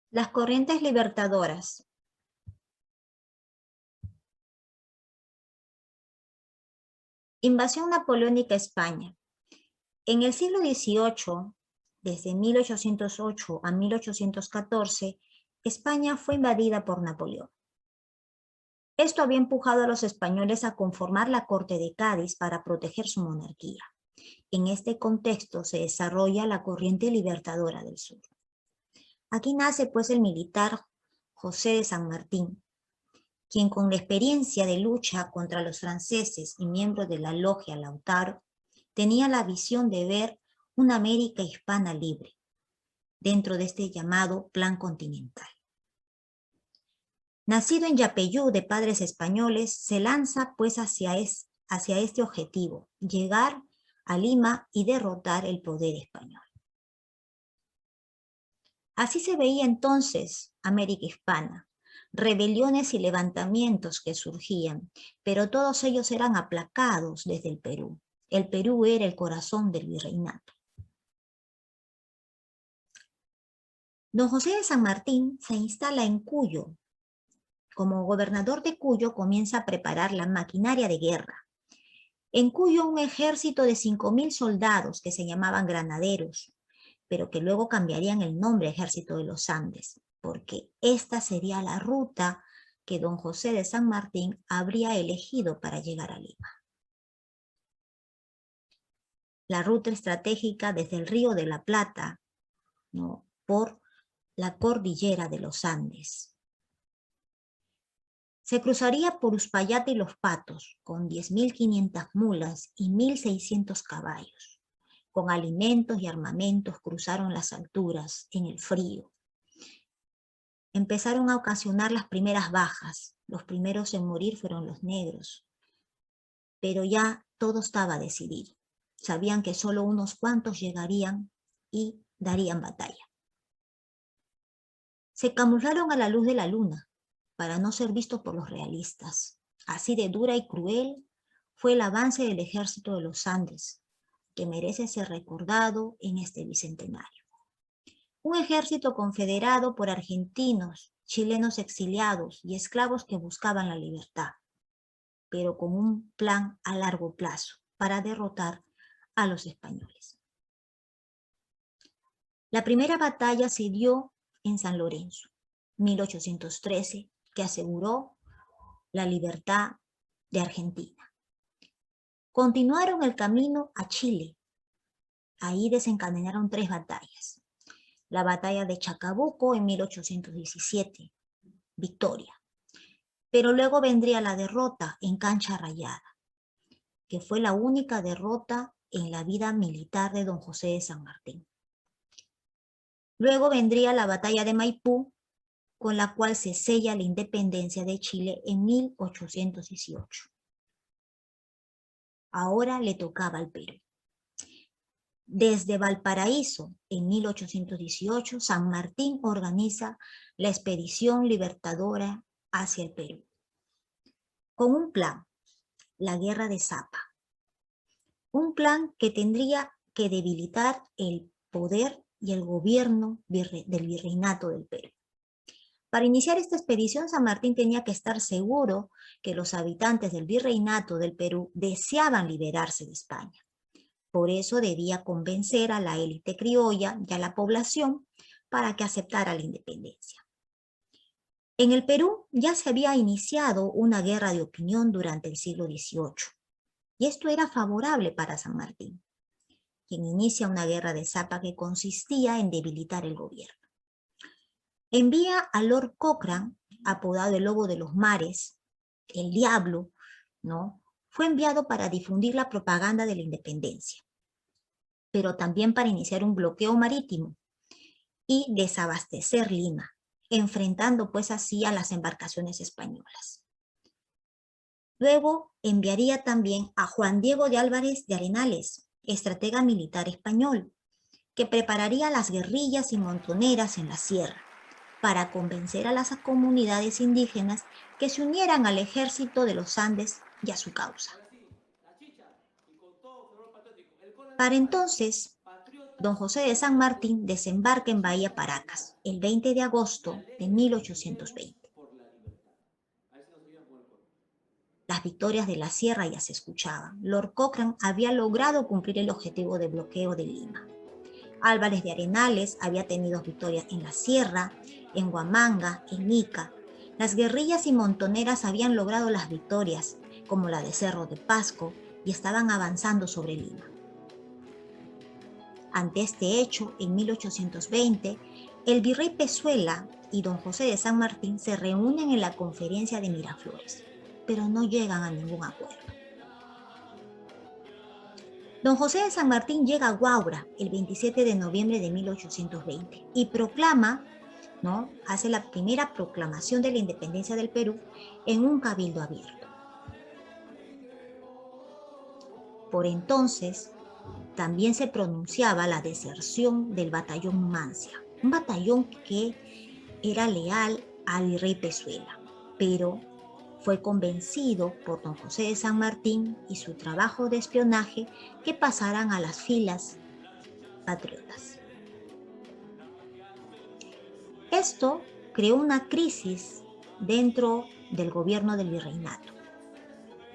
Las corrientes libertadoras. Invasión napoleónica a España. En el siglo XVIII, desde 1808 a 1814, España fue invadida por Napoleón. Esto había empujado a los españoles a conformar la Corte de Cádiz para proteger su monarquía. En este contexto se desarrolla la corriente libertadora del sur. Aquí nace pues el militar José de San Martín, quien con la experiencia de lucha contra los franceses y miembro de la logia Lautaro, tenía la visión de ver una América hispana libre, dentro de este llamado Plan Continental. Nacido en Yapeyú de padres españoles, se lanza pues hacia este objetivo, llegar a Lima y derrotar el poder español. Así se veía entonces América hispana, rebeliones y levantamientos que surgían, pero todos ellos eran aplacados desde el Perú. El Perú era el corazón del virreinato. Don José de San Martín se instala en Cuyo. Como gobernador de Cuyo comienza a preparar la maquinaria de guerra. En Cuyo un ejército de 5.000 soldados que se llamaban granaderos, pero que luego cambiarían el nombre Ejército de los Andes, porque esta sería la ruta que don José de San Martín habría elegido para llegar a Lima. La ruta estratégica desde el Río de la Plata, ¿no?, por la cordillera de los Andes. Se cruzaría por Uspallata y Los Patos, con 10.500 mulas y 1.600 caballos. Con alimentos y armamentos cruzaron las alturas, en el frío. Empezaron a ocasionar las primeras bajas. Los primeros en morir fueron los negros. Pero ya todo estaba decidido. Sabían que solo unos cuantos llegarían y darían batalla. Se camuflaron a la luz de la luna para no ser vistos por los realistas. Así de dura y cruel fue el avance del ejército de los Andes, que merece ser recordado en este bicentenario. Un ejército confederado por argentinos, chilenos exiliados y esclavos que buscaban la libertad, pero con un plan a largo plazo para derrotar a los españoles. La primera batalla se dio en San Lorenzo, 1813, que aseguró la libertad de Argentina. Continuaron el camino a Chile. Ahí desencadenaron 3 batallas. La batalla de Chacabuco en 1817, victoria. Pero luego vendría la derrota en Cancha Rayada, que fue la única derrota en la vida militar de don José de San Martín. Luego vendría la batalla de Maipú, con la cual se sella la independencia de Chile en 1818. Ahora le tocaba al Perú. Desde Valparaíso, en 1818, San Martín organiza la expedición libertadora hacia el Perú, con un plan, la Guerra de Zapa. Un plan que tendría que debilitar el poder y el gobierno del virreinato del Perú. Para iniciar esta expedición, San Martín tenía que estar seguro que los habitantes del virreinato del Perú deseaban liberarse de España. Por eso debía convencer a la élite criolla y a la población para que aceptara la independencia. En el Perú ya se había iniciado una guerra de opinión durante el siglo XVIII, y esto era favorable para San Martín, quien inicia una guerra de Zapa que consistía en debilitar el gobierno. Envía a Lord Cochrane, apodado el Lobo de los Mares, el Diablo, ¿no?, fue enviado para difundir la propaganda de la independencia, pero también para iniciar un bloqueo marítimo y desabastecer Lima, enfrentando pues así a las embarcaciones españolas. Luego enviaría también a Juan Diego de Álvarez de Arenales, estratega militar español, que prepararía las guerrillas y montoneras en la sierra para convencer a las comunidades indígenas que se unieran al ejército de los Andes y a su causa. Para entonces, Don José de San Martín desembarca en Bahía Paracas el 20 de agosto de 1820. Las victorias de la sierra ya se escuchaban. Lord Cochrane había logrado cumplir el objetivo de bloqueo de Lima. Álvarez de Arenales había tenido victorias en la sierra, en Huamanga, en Ica. Las guerrillas y montoneras habían logrado las victorias, como la de Cerro de Pasco, y estaban avanzando sobre Lima. Ante este hecho, en 1820, el virrey Pezuela y don José de San Martín se reúnen en la conferencia de Miraflores, pero no llegan a ningún acuerdo. Don José de San Martín llega a Huaura el 27 de noviembre de 1820 y proclama, hace la primera proclamación de la independencia del Perú en un cabildo abierto. Por entonces, también se pronunciaba la deserción del batallón Numancia, un batallón que era leal al virrey Pezuela, pero fue convencido por don José de San Martín y su trabajo de espionaje que pasaran a las filas patriotas. Esto creó una crisis dentro del gobierno del virreinato.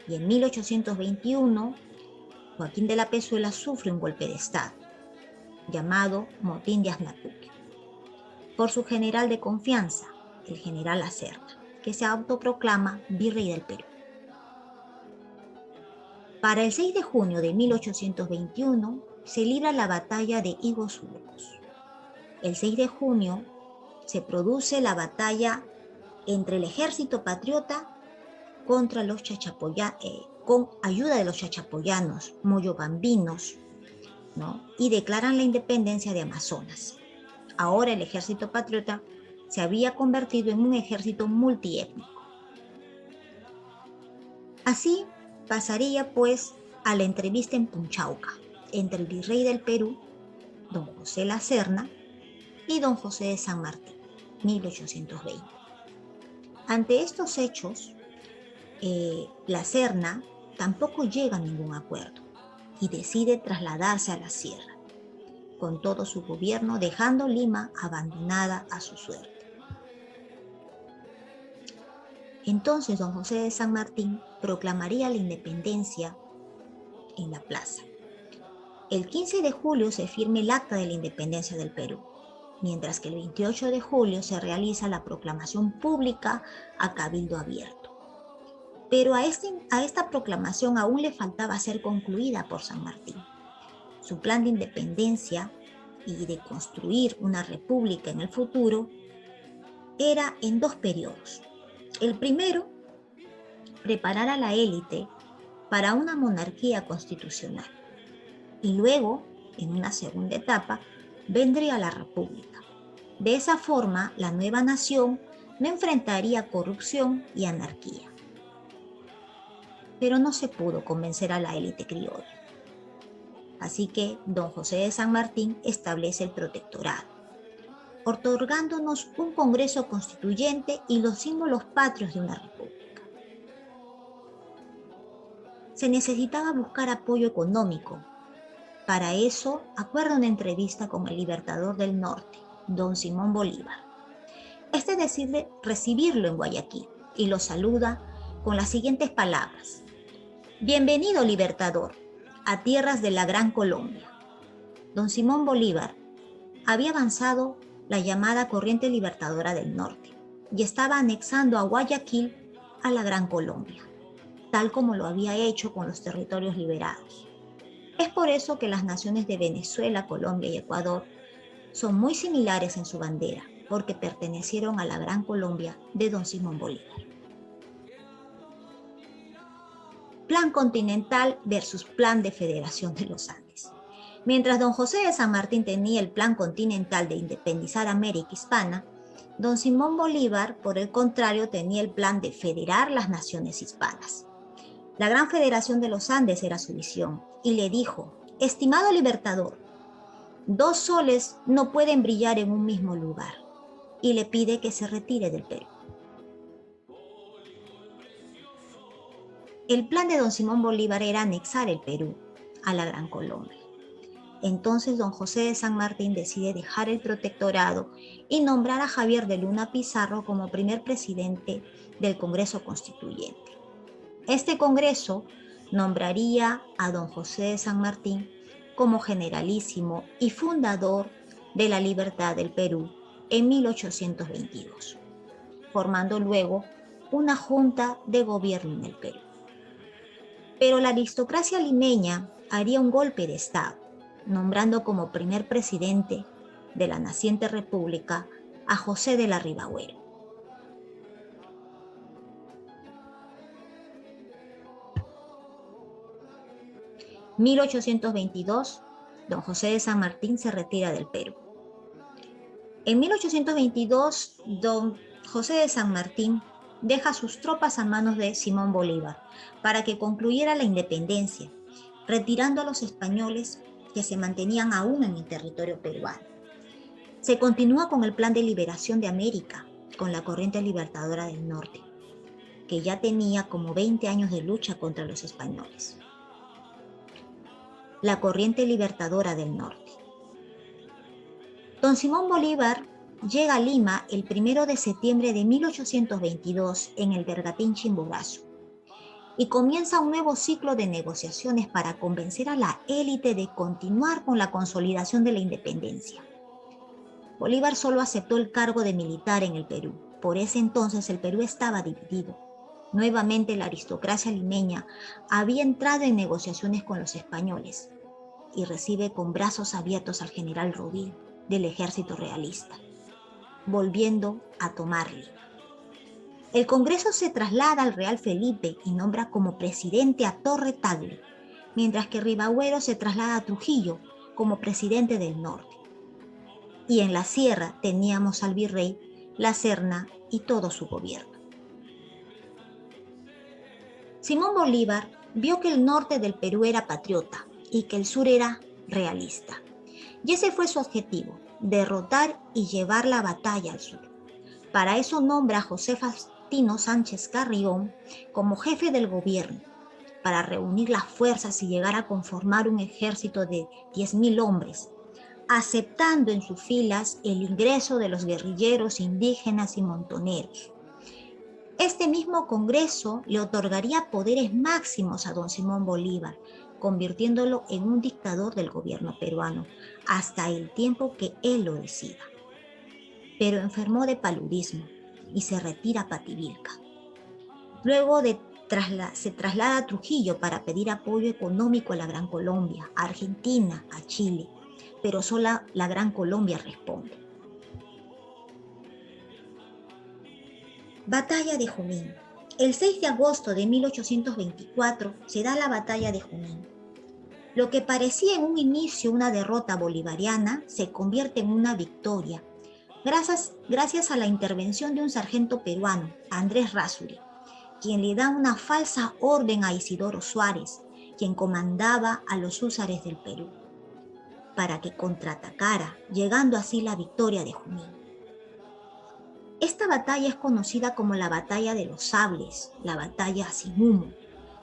Y en 1821, Joaquín de la Pezuela sufre un golpe de Estado, llamado Motín de Aznacuque, por su general de confianza, el general La Serna, que se autoproclama virrey del Perú. Para el 6 de junio de 1821 se libra la batalla de Iguazú. El 6 de junio se produce la batalla entre el ejército patriota contra los con ayuda de los chachapoyanos, moyobambinos, y declaran la independencia de Amazonas. Ahora el ejército patriota se había convertido en un ejército multiétnico. Así pasaría pues a la entrevista en Punchauca entre el virrey del Perú, don José La Serna, y don José de San Martín, 1820. Ante estos hechos, La Serna tampoco llega a ningún acuerdo y decide trasladarse a la sierra, con todo su gobierno, dejando Lima abandonada a su suerte. Entonces don José de San Martín proclamaría la independencia en la plaza. El 15 de julio se firma el Acta de la Independencia del Perú, mientras que el 28 de julio se realiza la proclamación pública a cabildo abierto. Pero a esta proclamación aún le faltaba ser concluida por San Martín. Su plan de independencia y de construir una república en el futuro era en 2 periodos. El primero, preparar a la élite para una monarquía constitucional. Y luego, en una segunda etapa, vendría la república. De esa forma, la nueva nación no enfrentaría corrupción y anarquía. Pero no se pudo convencer a la élite criolla. Así que don José de San Martín establece el protectorado, otorgándonos un Congreso Constituyente y los símbolos patrios de una república. Se necesitaba buscar apoyo económico. Para eso, acuerda una entrevista con el libertador del norte, don Simón Bolívar. Este decide recibirlo en Guayaquil y lo saluda con las siguientes palabras: «Bienvenido, libertador, a tierras de la Gran Colombia». Don Simón Bolívar había avanzado la llamada Corriente Libertadora del Norte y estaba anexando a Guayaquil a la Gran Colombia, tal como lo había hecho con los territorios liberados. Es por eso que las naciones de Venezuela, Colombia y Ecuador son muy similares en su bandera, porque pertenecieron a la Gran Colombia de don Simón Bolívar. Plan continental versus plan de federación de los Andes. Mientras don José de San Martín tenía el plan continental de independizar América Hispana, don Simón Bolívar, por el contrario, tenía el plan de federar las naciones hispanas. La Gran Federación de los Andes era su visión, y le dijo: «Estimado libertador, 2 soles no pueden brillar en un mismo lugar», y le pide que se retire del Perú. El plan de don Simón Bolívar era anexar el Perú a la Gran Colombia. Entonces don José de San Martín decide dejar el protectorado y nombrar a Javier de Luna Pizarro como primer presidente del Congreso Constituyente. Este Congreso nombraría a don José de San Martín como generalísimo y fundador de la libertad del Perú en 1822, formando luego una junta de gobierno en el Perú. Pero la aristocracia limeña haría un golpe de Estado, nombrando como primer presidente de la naciente república a José de la Ribagüero. En 1822, don José de San Martín se retira del Perú. En 1822, don José de San Martín deja sus tropas a manos de Simón Bolívar para que concluyera la independencia, retirando a los españoles que se mantenían aún en el territorio peruano. Se continúa con el plan de liberación de América, con la corriente libertadora del norte, que ya tenía como 20 años de lucha contra los españoles. La corriente libertadora del norte. Don Simón Bolívar llega a Lima el 1 de septiembre de 1822 en el bergantín Chimborazo y comienza un nuevo ciclo de negociaciones para convencer a la élite de continuar con la consolidación de la independencia. Bolívar solo aceptó el cargo de militar en el Perú. Por ese entonces el Perú estaba dividido. Nuevamente la aristocracia limeña había entrado en negociaciones con los españoles y recibe con brazos abiertos al general Rodil del ejército realista, volviendo a tomar Lima. El Congreso se traslada al Real Felipe y nombra como presidente a Torre Tagle, mientras que Ribagüero se traslada a Trujillo como presidente del norte. Y en la sierra teníamos al virrey La Serna y todo su gobierno. Simón Bolívar vio que el norte del Perú era patriota y que el sur era realista. Y ese fue su objetivo, derrotar y llevar la batalla al sur. Para eso nombra a José Faustino Sánchez Carrión como jefe del gobierno, para reunir las fuerzas y llegar a conformar un ejército de 10.000 hombres, aceptando en sus filas el ingreso de los guerrilleros indígenas y montoneros. Este mismo Congreso le otorgaría poderes máximos a don Simón Bolívar, convirtiéndolo en un dictador del gobierno peruano, hasta el tiempo que él lo decida. Pero enfermó de paludismo y se retira a Pativilca. Luego se traslada a Trujillo para pedir apoyo económico a la Gran Colombia, a Argentina, a Chile, pero solo la Gran Colombia responde. Batalla de Junín. El 6 de agosto de 1824 se da la Batalla de Junín. Lo que parecía en un inicio una derrota bolivariana se convierte en una victoria, gracias a la intervención de un sargento peruano, Andrés Rázuri, quien le da una falsa orden a Isidoro Suárez, quien comandaba a los húsares del Perú, para que contraatacara, llegando así la victoria de Junín. Esta batalla es conocida como la Batalla de los Sables, la Batalla sin humo,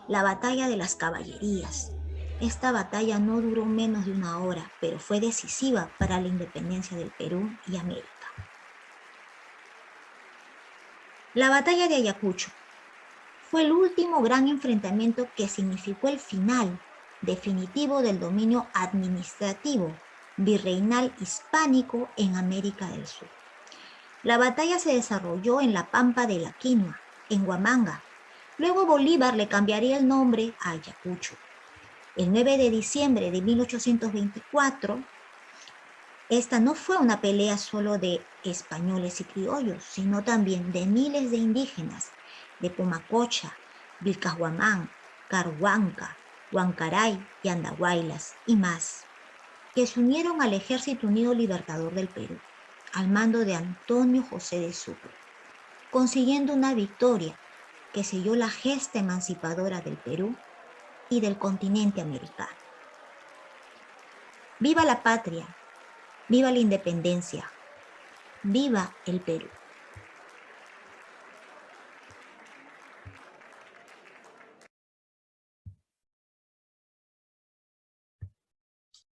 la Batalla de las Caballerías. Esta batalla no duró menos de 1 hora, pero fue decisiva para la independencia del Perú y América. La Batalla de Ayacucho fue el último gran enfrentamiento que significó el final definitivo del dominio administrativo virreinal hispánico en América del Sur. La batalla se desarrolló en la Pampa de la Quinua, en Huamanga. Luego Bolívar le cambiaría el nombre a Ayacucho. El 9 de diciembre de 1824, esta no fue una pelea solo de españoles y criollos, sino también de miles de indígenas de Pumacocha, Vilcahuamán, Carhuanca, Huancaray y Andahuaylas y más, que se unieron al Ejército Unido Libertador del Perú, al mando de Antonio José de Sucre, consiguiendo una victoria que selló la gesta emancipadora del Perú y del continente americano. ¡Viva la patria! ¡Viva la independencia! ¡Viva el Perú!